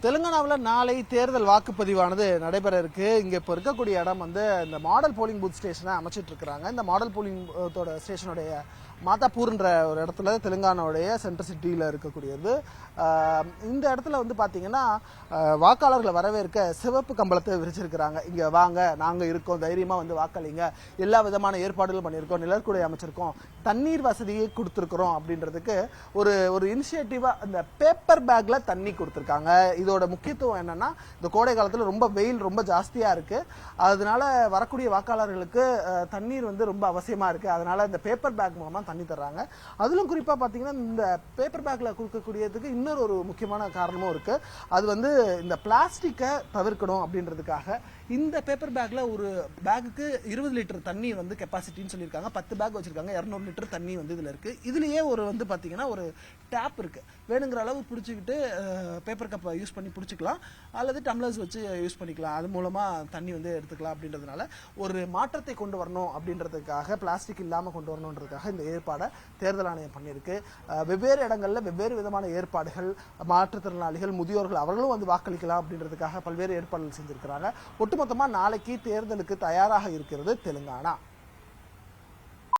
தெலுங்கானாவில் நாளை தேர்தல் வாக்குப்பதிவானது நடைபெற இருக்கு. இங்கே இப்போ இருக்கக்கூடிய இடம் வந்து இந்த மாடல் போலிங் பூத் ஸ்டேஷனை அமைச்சிட்டு இருக்கிறாங்க. இந்த மாடல் போலிங் பூத்தோட ஸ்டேஷனுடைய மாதாப்பூர்ன்ற ஒரு இடத்துல தெலுங்கானாவுடைய சென்ட்ரல் சிட்டியில் இருக்கக்கூடியது. இந்த இடத்துல வந்து பார்த்தீங்கன்னா வாக்காளர்களை வரவேற்க சிவப்பு கம்பளத்தை விரிச்சிருக்கிறாங்க. இங்கே வாங்க, நாங்கள் இருக்கோம், தைரியமாக வந்து வாக்களிங்க, எல்லா விதமான ஏற்பாடுகளும் பண்ணியிருக்கோம், நிழற்குடை அமைச்சிருக்கோம், தண்ணீர் வசதியை கொடுத்துருக்குறோம் அப்படின்றதுக்கு ஒரு இனிஷியேட்டிவாக இந்த பேப்பர் பேக்ல தண்ணி கொடுத்துருக்காங்க. இதோட முக்கியத்துவம் என்னன்னா, இந்த கோடை காலத்தில் ரொம்ப வெயில் ரொம்ப ஜாஸ்தியாக இருக்கு. அதனால வரக்கூடிய வாக்காளர்களுக்கு தண்ணீர் வந்து ரொம்ப அவசியமா இருக்கு. அதனால இந்த பேப்பர் பேக் மூலமா தண்ணி தர்றாங்க. அதிலும் குறிப்பா பாத்தீங்கன்னா இந்த பேப்பர் பேக்ல கொடுக்கக்கூடியதுக்கு இன்னொரு ஒரு முக்கியமான காரணமும் இருக்கு. அது வந்து இந்த பிளாஸ்டிக்கை தவிர்க்கணும் அப்படின்றதுக்காக இந்த பேப்பர் பேக்ல ஒரு பேக்குக்கு 20 லிட்டர் தண்ணி வந்து கெப்பாசிட்டின்னு சொல்லியிருக்காங்க. 10 பேக் வச்சிருக்காங்க, 200 லிட்டர் தண்ணி வந்து இதுல இருக்கு. இதுலயே ஒரு வந்து பாத்தீங்கன்னா ஒரு டேப் இருக்கு. வேணுங்கிற அளவு பிடிச்சிக்கிட்டு பேப்பர் கப்பை யூஸ் பண்ணி பிடிச்சிக்கலாம், அல்லது டம்ளர்ஸ் வச்சு யூஸ் பண்ணிக்கலாம். அது மூலமா தண்ணி வந்து எடுத்துக்கலாம். அப்படின்றதுனால ஒரு மாற்றத்தை கொண்டு வரணும் அப்படின்றதுக்காக, பிளாஸ்டிக் இல்லாமல் கொண்டு வரணுன்றதுக்காக இந்த ஏற்பாடை தேர்தல் ஆணையம் பண்ணியிருக்கு. வெவ்வேறு இடங்கள்ல வெவ்வேறு விதமான ஏற்பாடுகள், மாற்றுத்திறனாளிகள், முதியோர்கள் அவர்களும் வந்து வாக்களிக்கலாம் அப்படின்றதுக்காக பல்வேறு ஏற்பாடுகள் செஞ்சிருக்கிறாங்க. ஒட்டுமொத்தமா நாளைக்கு தேர்தலுக்கு தயாராக இருக்கிறது தெலுங்கானா.